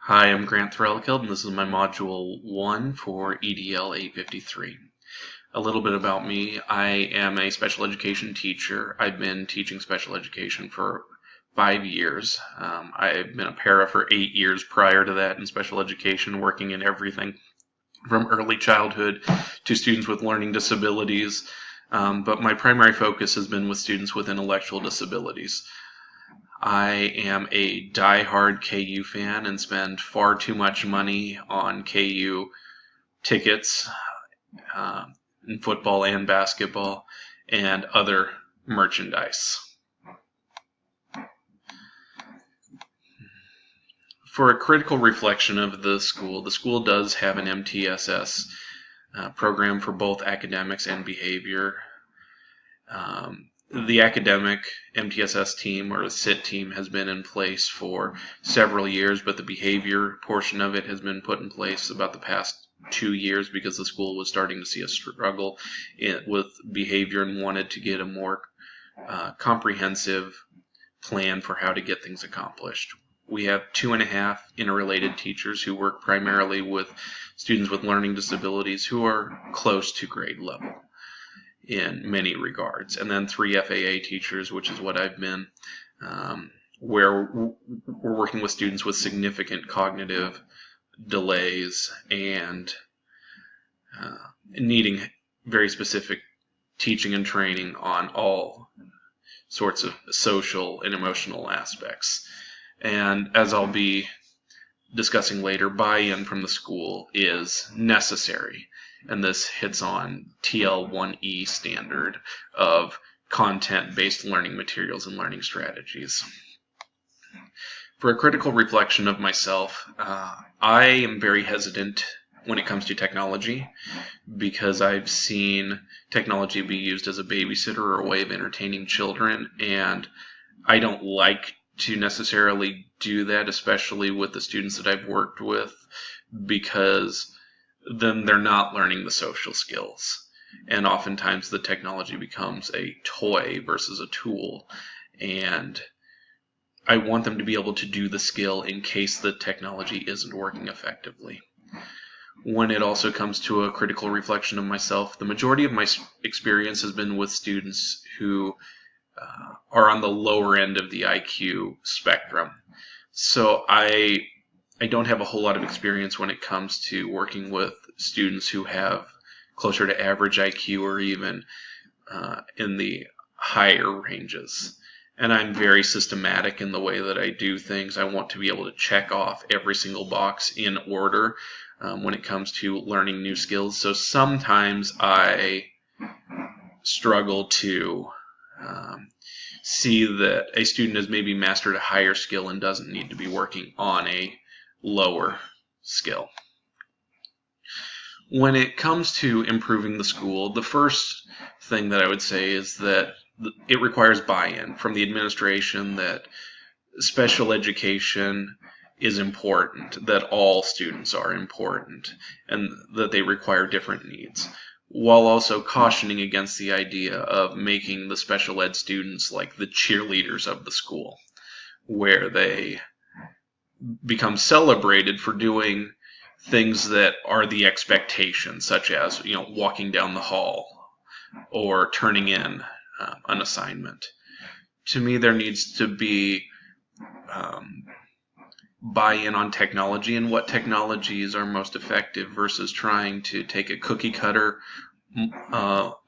Hi, I'm Grant Threlkeld, and this is my Module 1 for EDL 853. A little bit about me. I am a special education teacher. I've been teaching special education for 5 years. I've been a para for 8 years prior to that in special education, working in everything from early childhood to students with learning disabilities. But my primary focus has been with students with intellectual disabilities. I am a diehard KU fan and spend far too much money on KU tickets in football and basketball and other merchandise. For a critical reflection of the school does have an MTSS program for both academics and behavior. The academic MTSS team or the SIT team has been in place for several years, but the behavior portion of it has been put in place about the past 2 years because the school was starting to see a struggle with behavior and wanted to get a more comprehensive plan for how to get things accomplished. We have 2.5 interrelated teachers who work primarily with students with learning disabilities who are close to grade level in many regards, and then 3 FAA teachers, which is what I've been, where we're working with students with significant cognitive delays and needing very specific teaching and training on all sorts of social and emotional aspects. And as I'll be discussing later, buy-in from the school is necessary. And this hits on TL1E standard of content-based learning materials and learning strategies. For a critical reflection of myself, I am very hesitant when it comes to technology because I've seen technology be used as a babysitter or a way of entertaining children, and I don't like to necessarily do that, especially with the students that I've worked with, because then they're not learning the social skills. And oftentimes the technology becomes a toy versus a tool. And I want them to be able to do the skill in case the technology isn't working effectively. When it also comes to a critical reflection of myself, the majority of my experience has been with students who are on the lower end of the IQ spectrum. So I don't have a whole lot of experience when it comes to working with students who have closer to average IQ or even in the higher ranges. And I'm very systematic in the way that I do things. I want to be able to check off every single box in order when it comes to learning new skills. So sometimes I struggle to see that a student has maybe mastered a higher skill and doesn't need to be working on a lower skill. When it comes to improving the school, the first thing that I would say is that it requires buy-in from the administration that special education is important, that all students are important, and that they require different needs, while also cautioning against the idea of making the special ed students like the cheerleaders of the school, where they become celebrated for doing things that are the expectation, such as walking down the hall or turning in an assignment. To me, there needs to be buy-in on technology and what technologies are most effective versus trying to take a cookie cutter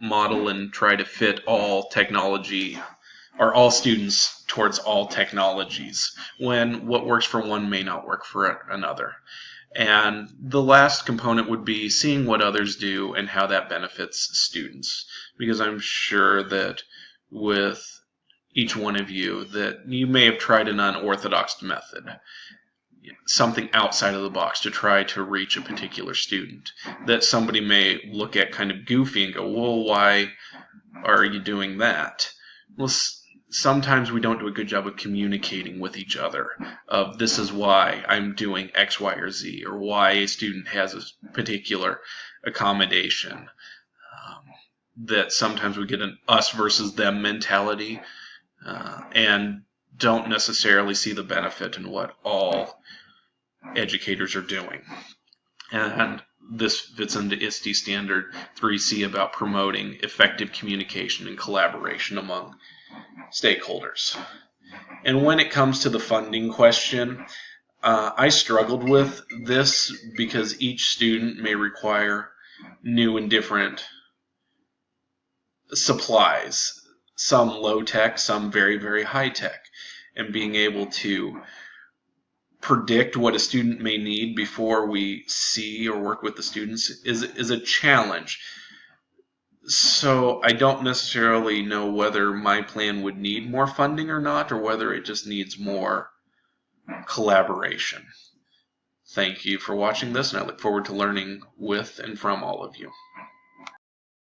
model and try to fit all technology or all students towards all technologies when what works for one may not work for another. And the last component would be seeing what others do and how that benefits students, because I'm sure that with each one of you that you may have tried an unorthodox method, something outside of the box to try to reach a particular student that somebody may look at kind of goofy and go, well, why are you doing that? Well, sometimes we don't do a good job of communicating with each other of this is why I'm doing X, Y, or Z, or why a student has a particular accommodation. That sometimes we get an us versus them mentality and don't necessarily see the benefit in what all educators are doing. And this fits into ISTE Standard 3C about promoting effective communication and collaboration among stakeholders. And when it comes to the funding question, I struggled with this because each student may require new and different supplies, some low tech, some very, very high tech, and being able to predict what a student may need before we see or work with the students is a challenge. So I don't necessarily know whether my plan would need more funding or not, or whether it just needs more collaboration. Thank you for watching this, and I look forward to learning with and from all of you.